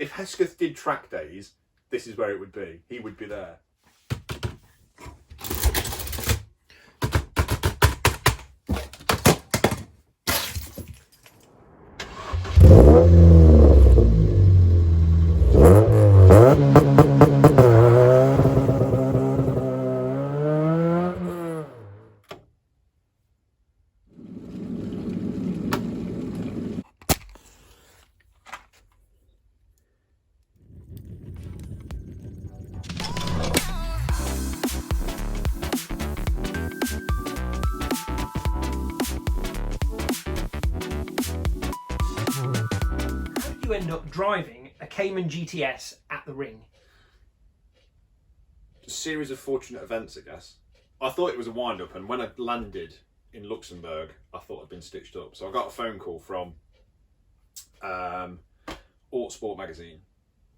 If Hesketh did track days, this is where it would be. He would be there. End up driving a Cayman GTS at the ring? A series of fortunate events, I guess. I thought it was a wind-up, and when I landed in Luxembourg, I thought I'd been stitched up. So I got a phone call from Autosport magazine.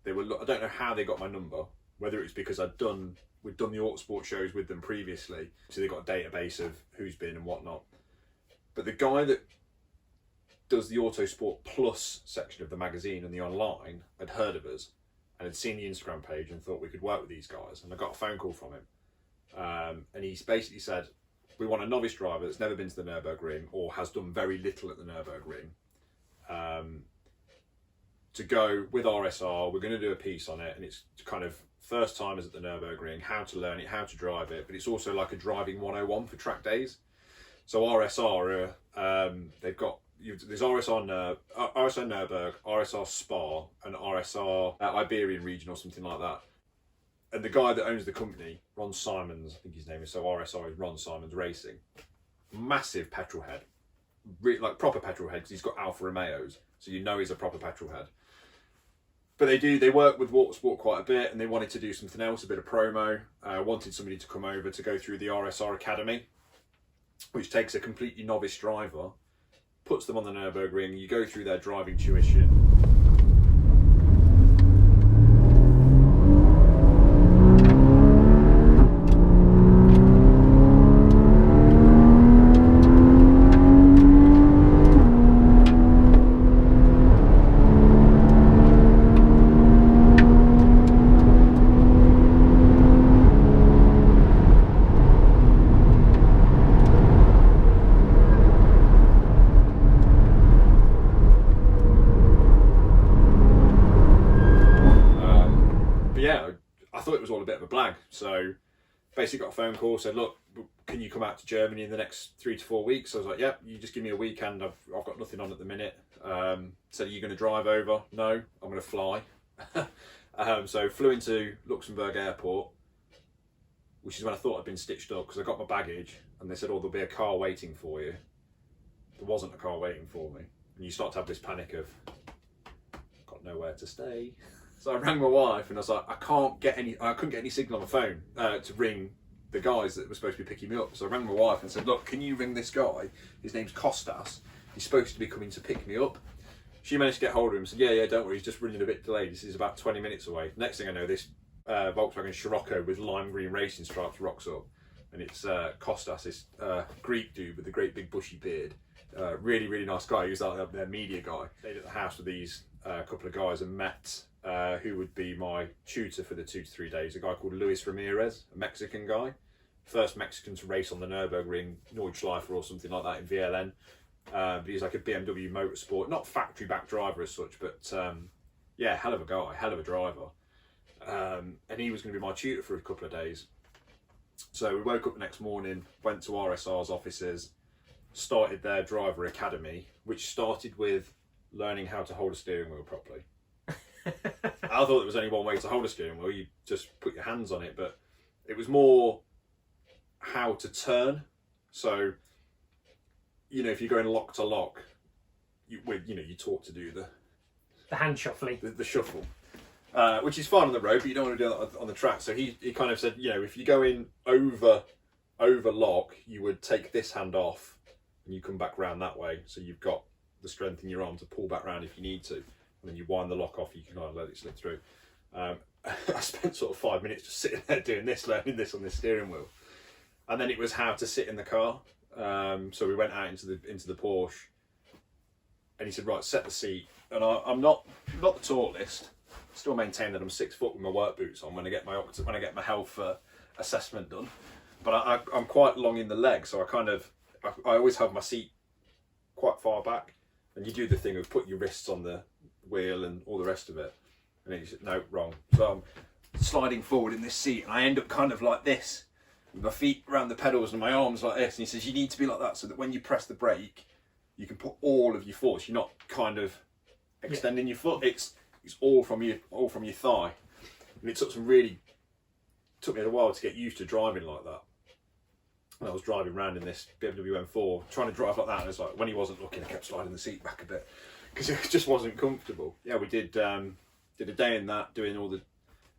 They were, I don't know how they got my number, whether it was because we'd done the Autosport shows with them previously, so they got a database of who's been and whatnot. But the guy that does the Autosport Plus section of the magazine and the online had heard of us and had seen the Instagram page and thought we could work with these guys. And I got a phone call from him, and he basically said, we want a novice driver that's never been to the Nurburgring or has done very little at the Nurburgring, to go with RSR. We're going to do a piece on it, and it's kind of first timers at the Nurburgring, how to learn it, how to drive it, but it's also like a driving 101 for track days. So RSR, they've got, there's RSR Nurburg, RSR Spa, and RSR Iberian Region or something like that. And the guy that owns the company, Ron Simons, I think his name is, so RSR is Ron Simons Racing. Massive petrol head, like proper petrol head, because he's got Alfa Romeos, so you know he's a proper petrol head. But they work with Autosport quite a bit, and they wanted to do something else, a bit of promo. Wanted somebody to come over to go through the RSR Academy, which takes a completely novice driver, puts them on the Nurburgring, you go through their driving tuition. So basically got a phone call, said, look, can you come out to Germany in the next 3 to 4 weeks? I was like, yep, you just give me a weekend. I've got nothing on at the minute. Said, are you going to drive over? No, I'm going to fly. So flew into Luxembourg airport, which is when I thought I'd been stitched up, because I got my baggage and they said, oh, there'll be a car waiting for you. There wasn't a car waiting for me. And you start to have this panic of, got nowhere to stay. So I rang my wife and I was like, I couldn't get any signal on my phone to ring the guys that were supposed to be picking me up. So I rang my wife and said, look, can you ring this guy? His name's Costas. He's supposed to be coming to pick me up. She managed to get hold of him and said, yeah, don't worry, he's just running a bit delayed. This is about 20 minutes away. Next thing I know, this Volkswagen Scirocco with lime green racing stripes rocks up. And it's Costas, this Greek dude with a great big bushy beard. Really, really nice guy. He was like their media guy. Stayed at the house with these couple of guys and met who would be my tutor for the 2 to 3 days, a guy called Luis Ramirez, a Mexican guy. First Mexican to race on the Nurburgring, Nordschleifer or something like that in VLN. But he's like a BMW Motorsport, not factory back driver as such, but yeah, hell of a guy, hell of a driver. And he was going to be my tutor for a couple of days. So we woke up the next morning, went to RSR's offices, started their driver academy, which started with learning how to hold a steering wheel properly. I thought there was only one way to hold a steering wheel, you just put your hands on it, but it was more how to turn. So, you know, if you're going lock to lock, you taught to do the hand shuffling, the shuffle, which is fine on the road, but you don't want to do that on the track. So he kind of said, you know, if you go in over lock, you would take this hand off and you come back round that way, so you've got the strength in your arm to pull back round if you need to. And then you wind the lock off, you can kind of let it slip through. I spent sort of 5 minutes just sitting there doing this, learning this on the steering wheel. And then it was how to sit in the car. So we went out into the Porsche, and he said, right, set the seat. And I'm not the tallest, still maintain that I'm 6 foot with my work boots on when I get my health assessment done. But I'm quite long in the leg, so I always have my seat quite far back, and you do the thing of put your wrists on the wheel and all the rest of it, and then you say, no, wrong. So I'm sliding forward in this seat, and I end up kind of like this, with my feet around the pedals and my arms like this. And he says you need to be like that so that when you press the brake, you can put all of your force. You're not kind of extending your foot. It's all from your thigh, and it took me a while to get used to driving like that. And I was driving around in this BMW M4, trying to drive like that, and it's like when he wasn't looking, I kept sliding the seat back a bit because it just wasn't comfortable. Yeah, we did a day in that, doing all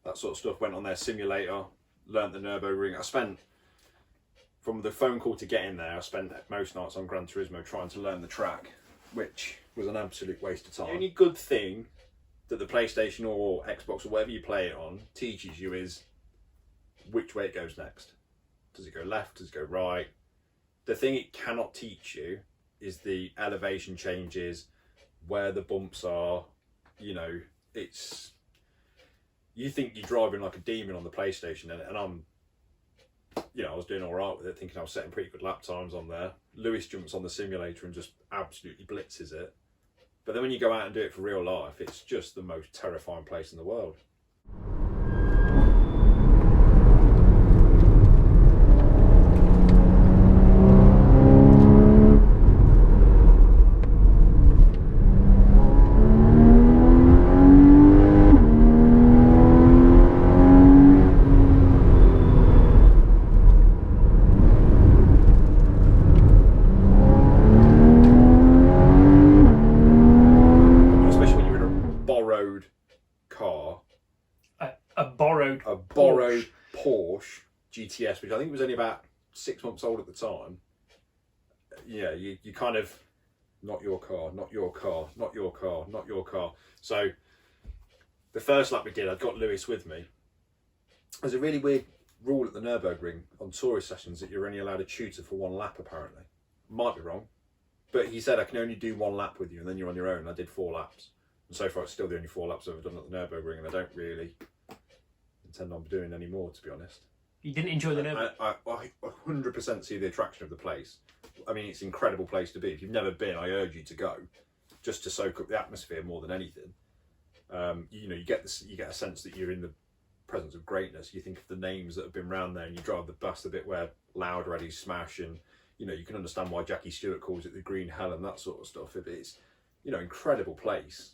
that sort of stuff. Went on their simulator, learnt the Nurburgring. I spent, from the phone call to getting there, I spent most nights on Gran Turismo trying to learn the track, which was an absolute waste of time. The only good thing that the PlayStation or Xbox or whatever you play it on teaches you is which way it goes next. Does it go left? Does it go right? The thing it cannot teach you is the elevation changes, where the bumps are. You know, you think you're driving like a demon on the PlayStation, and I was doing all right with it, thinking I was setting pretty good lap times on there. Lewis jumps on the simulator and just absolutely blitzes it. But then when you go out and do it for real life, it's just the most terrifying place in the world. A borrowed Porsche GTS, which I think was only about 6 months old at the time. Yeah, you kind of, not your car, not your car, not your car, not your car. So the first lap we did, I'd got Lewis with me. There's a really weird rule at the Nurburgring on tourist sessions that you're only allowed a tutor for 1 lap, apparently. Might be wrong, but he said I can only do 1 lap with you and then you're on your own. I did 4 laps. And so far it's still the only 4 laps I've ever done at the Nurburgring, and I don't really intend on doing any more, to be honest. You didn't enjoy the Nurburgring? I 100% see the attraction of the place. I mean, it's an incredible place to be. If you've never been, I urge you to go, just to soak up the atmosphere more than anything. You get a sense that you're in the presence of greatness. You think of the names that have been around there, and you drive past the bit where Loud Ready smash, and you can understand why Jackie Stewart calls it the Green Hell and that sort of stuff. It's incredible place.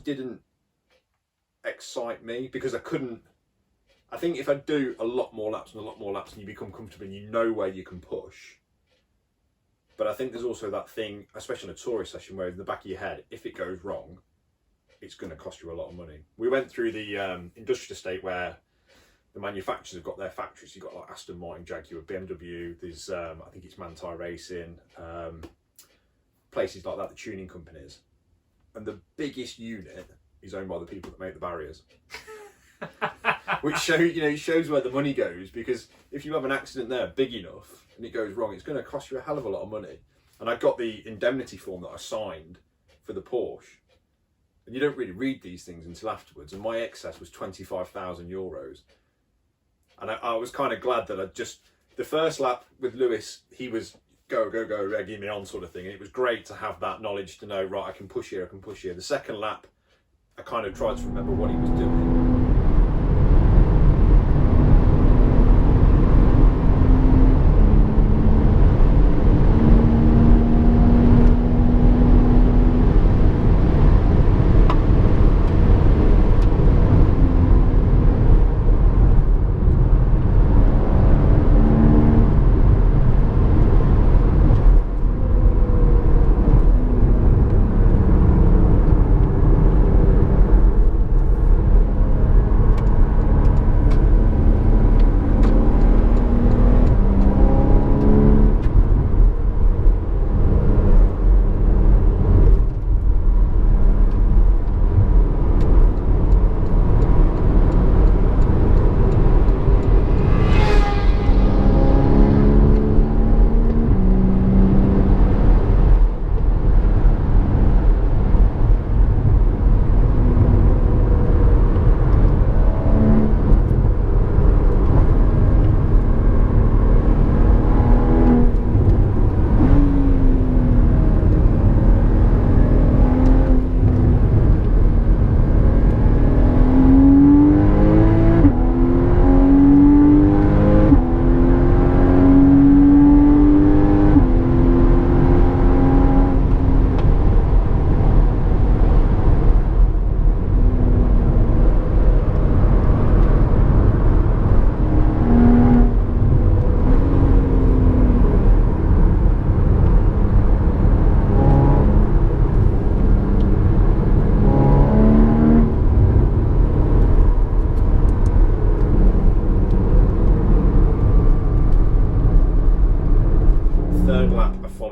Didn't excite me because I think if I do a lot more laps and you become comfortable and you know where you can push. But I think there's also that thing, especially in a tourist session, where in the back of your head, if it goes wrong, it's going to cost you a lot of money. We went through the industrial estate where the manufacturers have got their factories. You've got like Aston Martin, Jaguar, BMW, there's I think it's Manthey Racing, places like that, the tuning companies. And the biggest unit is owned by the people that make the barriers. Which shows where the money goes, because if you have an accident there big enough and it goes wrong, it's going to cost you a hell of a lot of money. And I got the indemnity form that I signed for the Porsche, and you don't really read these things until afterwards, and my excess was €25,000. And I was kind of glad that the first lap with Lewis, he was go, egging me on sort of thing. And it was great to have that knowledge to know, right, I can push here, I can push here. The second lap, I kind of tried to remember what he was doing.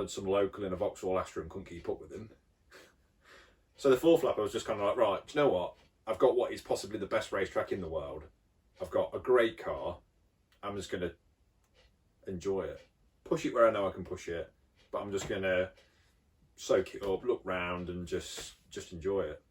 Some local in a Vauxhall Astra and couldn't keep up with him. So the fourth lap I was just kind of like, right, do you know what? I've got what is possibly the best racetrack in the world. I've got a great car. I'm just going to enjoy it. Push it where I know I can push it, but I'm just going to soak it up, look round and just enjoy it.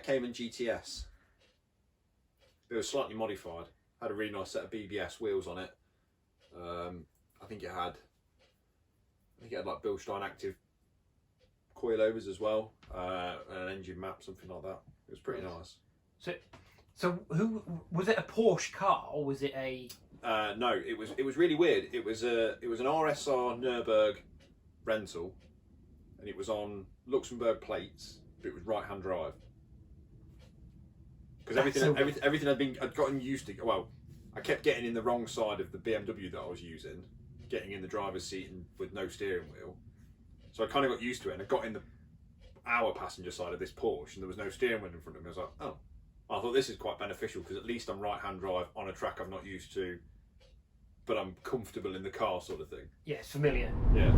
Cayman GTS. It was slightly modified. Had a really nice set of BBS wheels on it. I think it had like Bilstein active coilovers as well, and an engine map, something like that. It was pretty nice. So who was it? A Porsche car or was it a? No, it was really weird. It was an RSR Nurburg rental, and it was on Luxembourg plates, but it was right-hand drive. Because everything I'd gotten used to. Well, I kept getting in the wrong side of the BMW that I was using, getting in the driver's seat and with no steering wheel. So I kind of got used to it, and I got in our passenger side of this Porsche, and there was no steering wheel in front of me. I was like, oh, I thought this is quite beneficial because at least I'm right-hand drive on a track I'm not used to, but I'm comfortable in the car, sort of thing. Yeah, it's familiar. Yeah.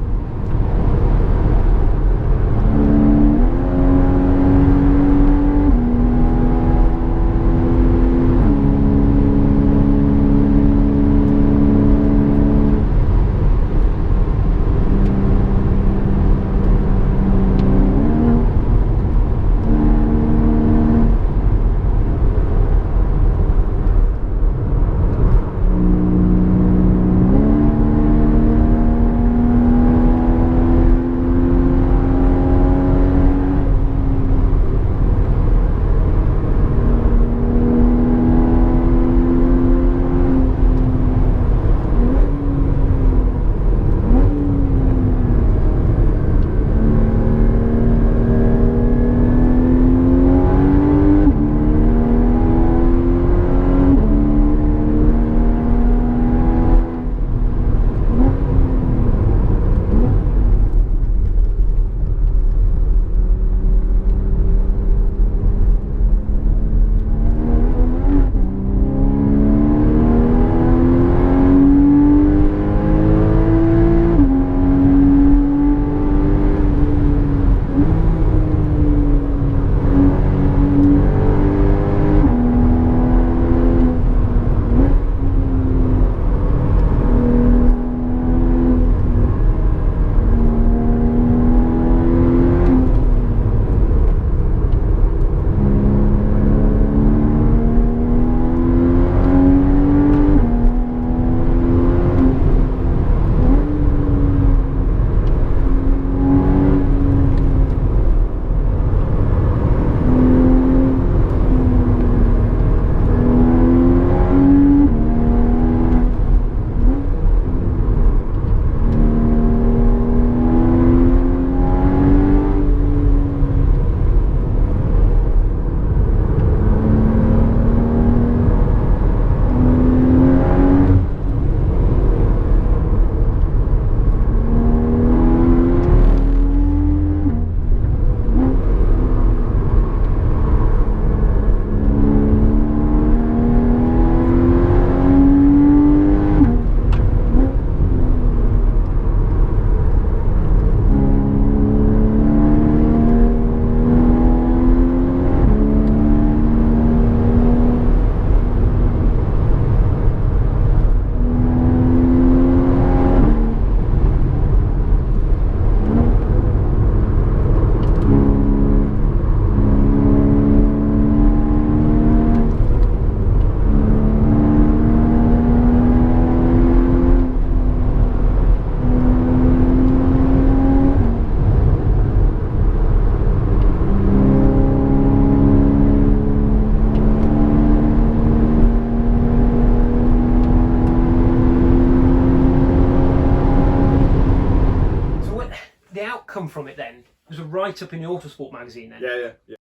From it then? It was a write-up in the Autosport magazine then? Yeah.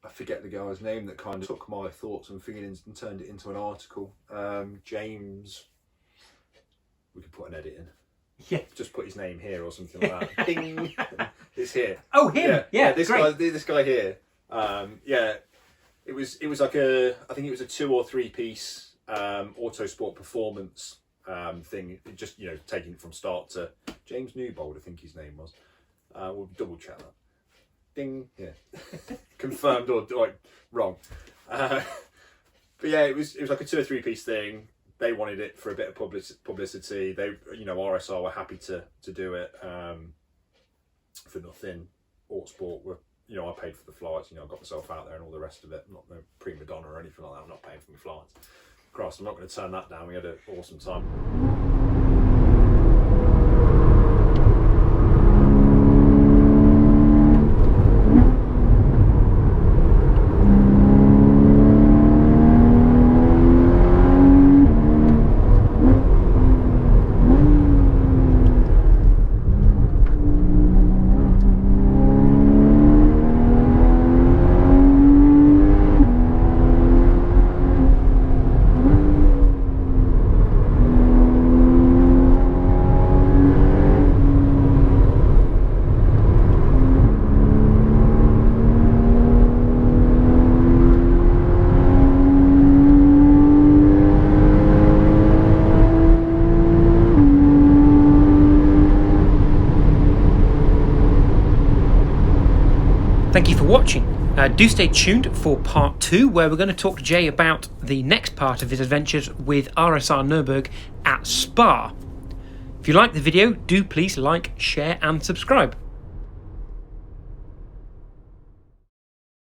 I forget the guy's name that kind of took my thoughts and feelings and turned it into an article. James, we could put an edit in. Yeah. Just put his name here or something like that. Ding! It's here. Oh, him! Yeah, this guy here. It was like I think it was a 2 or 3 piece Autosport performance thing. Just, taking it from start to James Newbold, I think his name was. We'll double check that. Ding. Yeah. Confirmed or wrong. But yeah, it was like a 2 or 3 piece thing. They wanted it for a bit of publicity. They, RSR were happy to do it for nothing. Autosport were, I paid for the flights. I got myself out there and all the rest of it. I'm not no prima donna or anything like that. I'm not paying for my flights. Christ, I'm not going to turn that down. We had an awesome time. Thank you for watching. Do stay tuned for part 2, where we're going to talk to Jay about the next part of his adventures with RSR Nurburg at Spa. If you like the video, do please like, share and subscribe.